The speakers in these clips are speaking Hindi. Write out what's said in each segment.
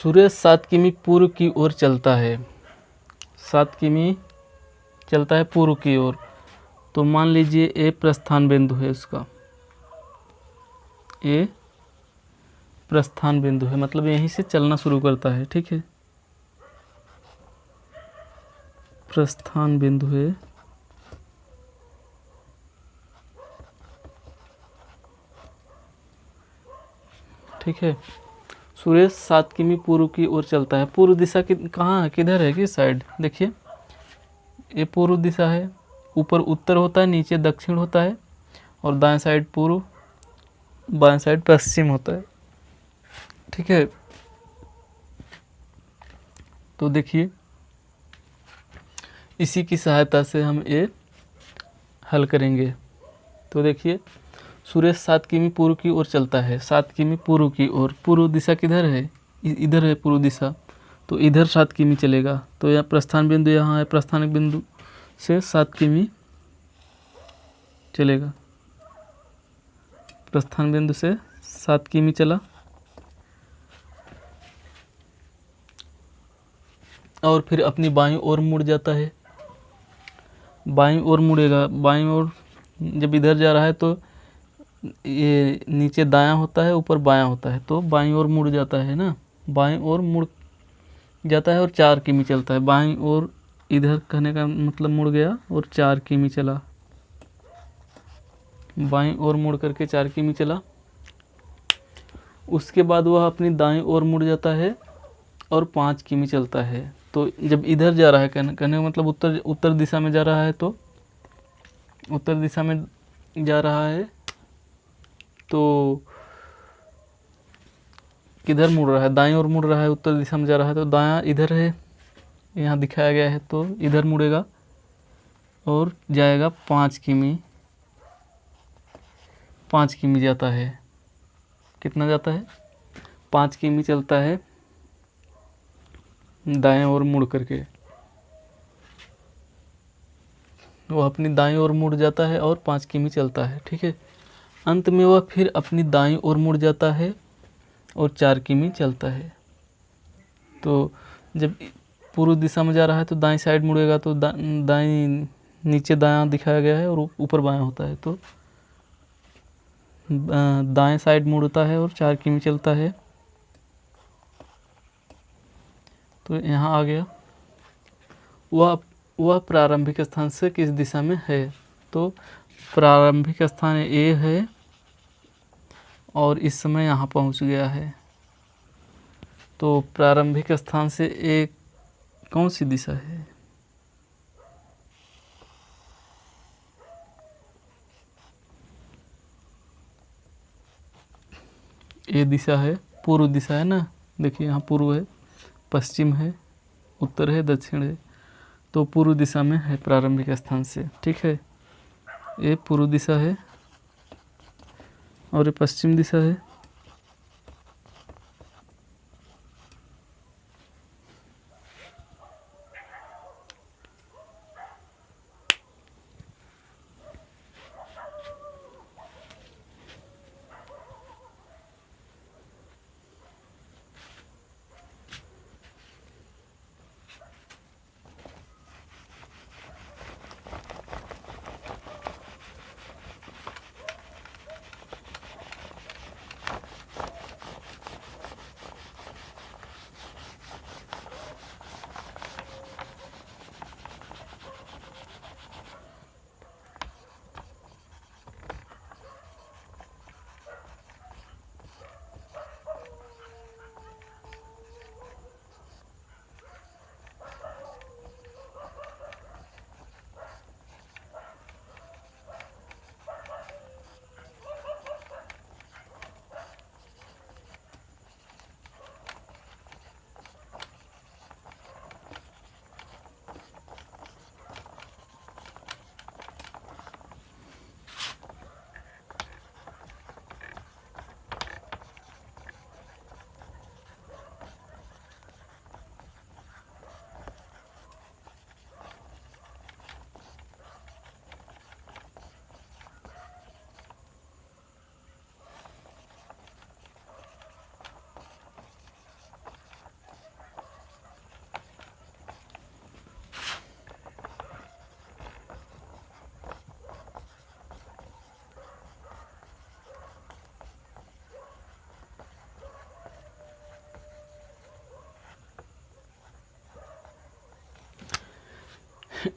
सूर्य 7 किमी पूर्व की ओर चलता है। 7 किमी चलता है पूर्व की ओर। तो मान लीजिए ए प्रस्थान बिंदु है उसका, ए प्रस्थान बिंदु है, मतलब यहीं से चलना शुरू करता है। ठीक है, प्रस्थान बिंदु है। ठीक है, सूर्य 7 किमी पूर्व की ओर चलता है। पूर्व दिशा कहाँ है, किधर है, किस साइड? देखिए ये पूर्व दिशा है, ऊपर उत्तर होता है, नीचे दक्षिण होता है, और दाएं साइड पूर्व, बाएं साइड पश्चिम होता है। ठीक है, तो देखिए इसी की सहायता से हम ये हल करेंगे। तो देखिए सूर्य 7 किमी पूर्व की ओर चलता है, 7 किमी पूर्व की ओर। पूर्व दिशा किधर है, इधर है पूर्व दिशा, तो इधर 7 किमी चलेगा। तो यहाँ प्रस्थान बिंदु यहाँ है, प्रस्थानिक बिंदु से 7 किमी चलेगा, प्रस्थान बिंदु से 7 किमी चला, और फिर अपनी बाईं ओर मुड़ जाता है। बाईं ओर मुड़ेगा, बाईं ओर जब इधर जा रहा है तो ये नीचे दायां होता है, ऊपर बायां होता है, तो बाईं ओर मुड़ जाता है ना, बाईं ओर मुड़ जाता है और 4 किमी चलता है। बाईं ओर इधर कहने का मतलब मुड़ गया और 4 किमी चला, बाईं ओर मुड़ करके 4 किमी चला। उसके बाद वह अपनी दाईं ओर मुड़ जाता है और 5 किमी चलता है। तो जब इधर जा रहा है, कहने का मतलब उत्तर दिशा में जा रहा है, तो उत्तर दिशा में जा रहा है तो किधर मुड़ रहा है, दाईं ओर मुड़ रहा है, उत्तर दिशा में जा रहा है, तो दायां इधर है, यहाँ दिखाया गया है, तो इधर मुड़ेगा और जाएगा 5 किमी। 5 किमी जाता है, कितना जाता है, 5 किमी चलता है दाएं ओर मुड़ करके। वो अपनी दाईं ओर मुड़ जाता है और 5 किमी चलता है। ठीक है, अंत में वह फिर अपनी दाईं ओर मुड़ जाता है और 4 किमी चलता है। तो जब पूर्व दिशा में जा रहा है तो दाईं साइड मुड़ेगा, तो दाईं नीचे दायां दिखाया गया है और ऊपर बायां होता है, तो दाएं साइड मुड़ता है और 4 किमी चलता है। तो यहाँ आ गया, वह प्रारंभिक स्थान से किस दिशा में है। तो प्रारंभिक स्थान ए है और इस समय यहाँ पहुँच गया है। तो प्रारंभिक स्थान से ए कौन सी दिशा है, ए दिशा है, पूर्व दिशा है ना। देखिए यहाँ पूर्व है, पश्चिम है, उत्तर है, दक्षिण है, तो पूर्व दिशा में है प्रारंभिक स्थान से। ठीक है, ये पूर्व दिशा है और ये पश्चिम दिशा है।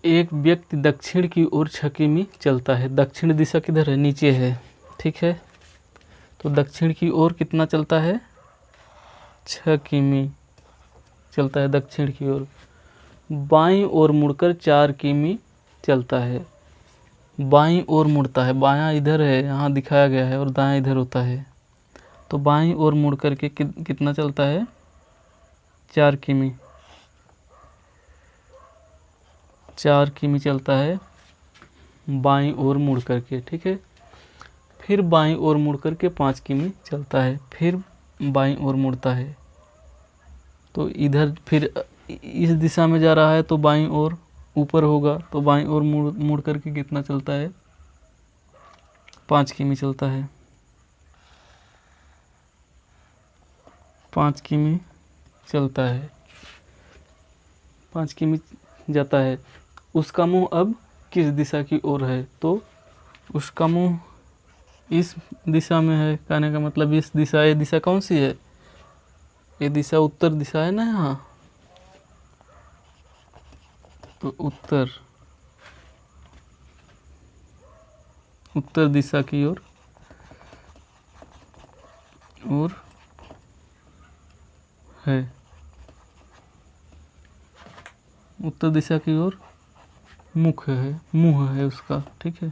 एक व्यक्ति दक्षिण की ओर 6 किमी चलता है। दक्षिण दिशा किधर है? नीचे है, ठीक है। तो दक्षिण की ओर कितना चलता है? 6 किमी चलता है दक्षिण की ओर। बाईं ओर मुड़कर 4 किमी चलता है। बाईं ओर मुड़ता है, बायां इधर है, यहाँ दिखाया गया है, और दायां इधर होता है। तो बाईं ओर मुड़ करके कितना चलता है? 4 किमी। 4 किमी चलता है बाईं ओर मुड़ करके, ठीक है। फिर बाईं ओर मुड़ करके 5 किमी चलता है, फिर बाईं ओर मुड़ता है। तो इधर फिर इस दिशा में जा रहा है तो बाईं ओर ऊपर होगा, तो बाईं ओर मुड़ करके कितना चलता है? 5 किमी चलता है। 5 किमी चलता है, 5 किमी जाता है। उसका मुंह अब किस दिशा की ओर है? तो उसका मुंह इस दिशा में है। कहने का मतलब इस दिशा, ये दिशा कौन सी है? ये दिशा उत्तर दिशा है ना यहाँ, तो उत्तर दिशा की ओर है। उत्तर दिशा की ओर मुंह है उसका, ठीक है।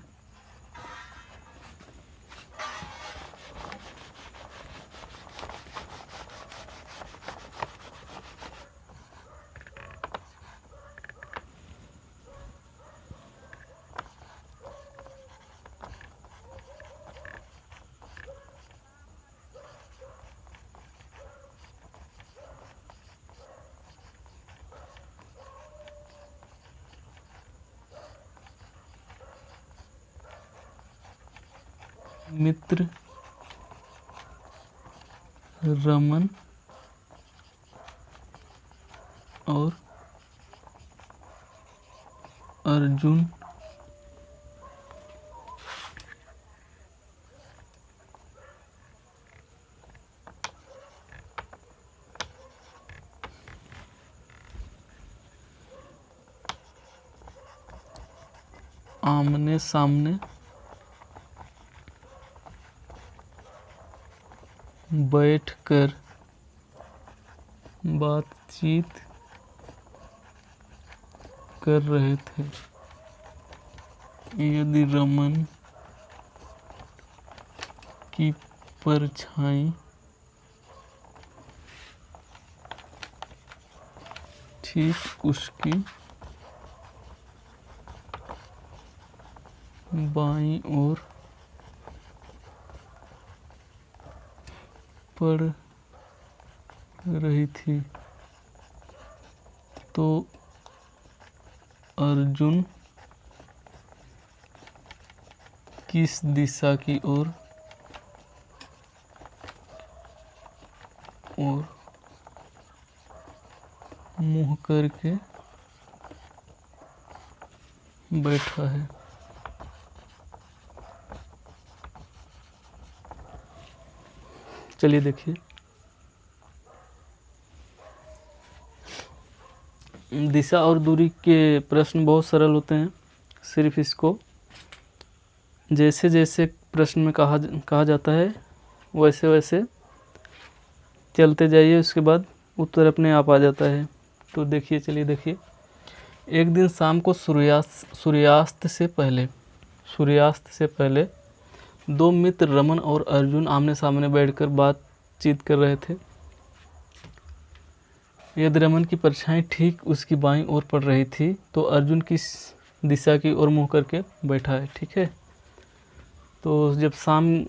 मित्र, रमन और अर्जुन आमने सामने बैठकर बातचीत कर रहे थे। यदि रमन की परछाई ठीक उसकी बाईं ओर पड़ रही थी, तो अर्जुन किस दिशा की ओर मुंह करके बैठा है? चलिए देखिए, दिशा और दूरी के प्रश्न बहुत सरल होते हैं। सिर्फ इसको जैसे जैसे प्रश्न में कहा जाता है वैसे वैसे चलते जाइए, उसके बाद उत्तर अपने आप आ जाता है। तो देखिए, चलिए देखिए। एक दिन शाम को सूर्यास्त से पहले 2 मित्र रमन और अर्जुन आमने सामने बैठकर बातचीत कर रहे थे। यदि रमन की परछाई ठीक उसकी बाईं ओर पड़ रही थी, तो अर्जुन किस दिशा की ओर मुंह करके बैठा है, ठीक है। तो जब शाम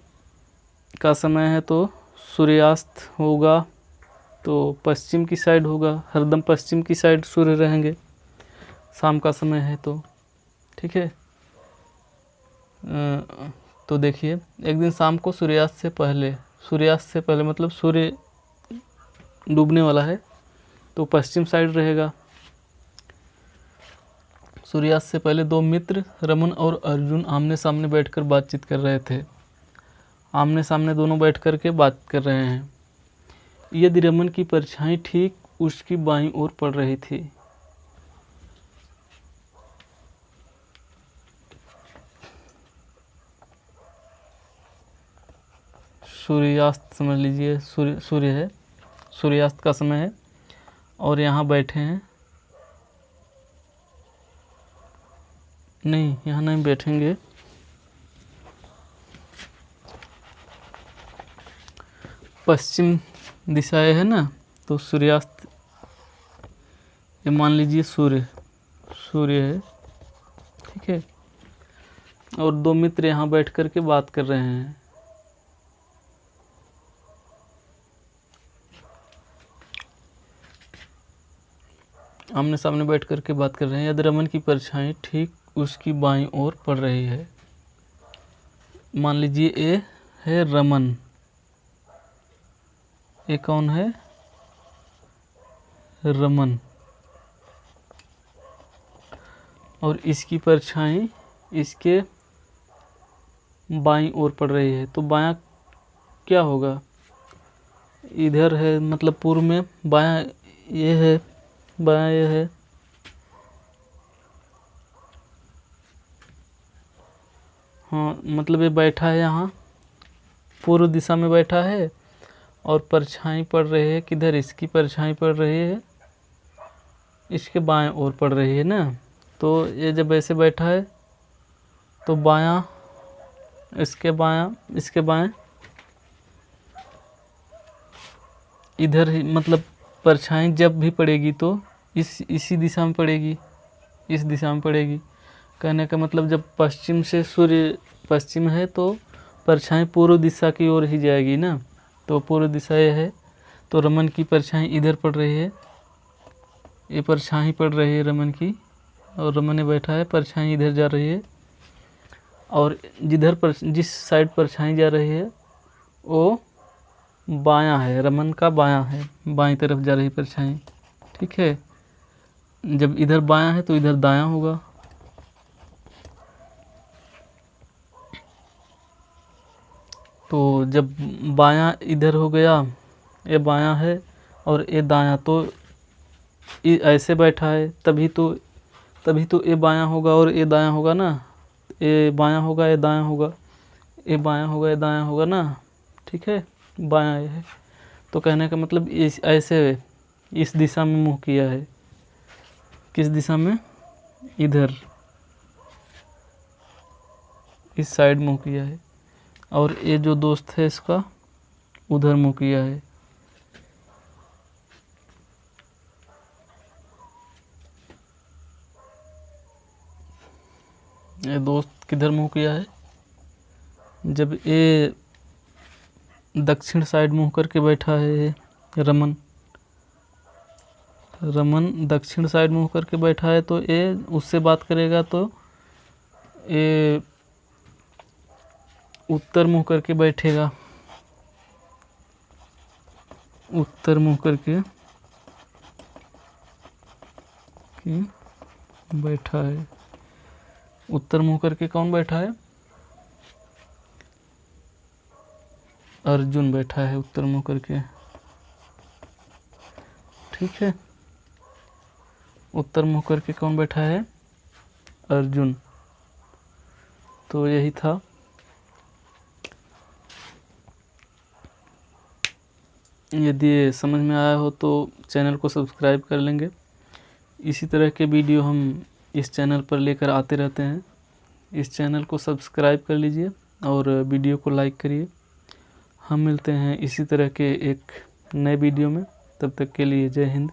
का समय है तो सूर्यास्त होगा तो पश्चिम की साइड होगा, हरदम पश्चिम की साइड सूर्य रहेंगे शाम का समय है तो, ठीक है। तो देखिए, एक दिन शाम को सूर्यास्त से पहले मतलब सूर्य डूबने वाला है तो पश्चिम साइड रहेगा। सूर्यास्त से पहले 2 मित्र रमन और अर्जुन आमने सामने बैठकर बातचीत कर रहे थे। आमने सामने दोनों बैठ कर के बात कर रहे हैं। यदि रमन की परछाई ठीक उसकी बाईं ओर पड़ रही थी, सूर्यास्त समझ लीजिए, सूर्य है, सूर्यास्त का समय है और यहाँ बैठे हैं। नहीं, यहाँ नहीं बैठेंगे, पश्चिम दिशाएं है ना, तो सूर्यास्त, ये मान लीजिए सूर्य है, ठीक है। और दो मित्र यहाँ बैठ कर के बात कर रहे हैं। आमने सामने बैठ कर के बात कर रहे हैं। यदि रमन की परछाई ठीक उसकी बाईं ओर पड़ रही है, मान लीजिए ये है रमन, ये कौन है, रमन, और इसकी परछाई इसके बाईं ओर पड़ रही है, तो बायां क्या होगा, इधर है, मतलब पूर्व में बायां ये है, बायां ये है, हाँ, मतलब ये बैठा है यहाँ पूर्व दिशा में बैठा है और परछाई पड़ रही है किधर, इसकी परछाई पड़ रही है इसके बाएं ओर पड़ रही है ना। तो ये जब ऐसे बैठा है तो बायां इसके बाएं इधर ही, मतलब परछाई जब भी पड़ेगी तो इसी दिशा में पड़ेगी, इस दिशा में पड़ेगी। कहने का मतलब जब पश्चिम से सूर्य पश्चिम है तो परछाई पूर्व दिशा की ओर ही जाएगी ना, तो पूर्व दिशा ये है, तो रमन की परछाई इधर पड़ रही है, ये परछाई पड़ रही है रमन की, और रमन ने बैठा है, परछाई इधर जा रही है, और जिस साइड परछाई जा रही है वो बायां है, रमन का बायां है, बाईं तरफ जा रही परछाई, ठीक है। जब इधर बायां है तो इधर दायां होगा, तो जब बायां इधर हो गया, ये बायां है और ये दायां, तो ये ऐसे बैठा है, तभी तो ये बायां होगा और ये दायां होगा ना, ये बायां होगा ये दायां होगा, ये बायां होगा ये दायां होगा ना, ठीक है, बायां ये है। तो कहने का मतलब ऐसे इस दिशा में मुँह किया है, किस दिशा में, इधर, इस साइड मुँह किया है, और ये जो दोस्त है इसका उधर मुँह किया है। ये दोस्त किधर मुँह किया है, जब ये दक्षिण साइड मुँह करके बैठा है, रमन दक्षिण साइड मुँह करके बैठा है, तो ये उससे बात करेगा, तो ये उत्तर मुँह करके बैठेगा, उत्तर मुँह करके बैठा है, उत्तर मुँह करके कौन बैठा है, अर्जुन बैठा है उत्तर मुँह करके, ठीक है। उत्तर मुँह करके कौन बैठा है, अर्जुन। तो यही था। यदि ये समझ में आया हो तो चैनल को सब्सक्राइब कर लेंगे। इसी तरह के वीडियो हम इस चैनल पर लेकर आते रहते हैं। इस चैनल को सब्सक्राइब कर लीजिए और वीडियो को लाइक करिए। हम मिलते हैं इसी तरह के एक नए वीडियो में। तब तक के लिए जय हिंद,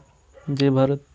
जय भारत।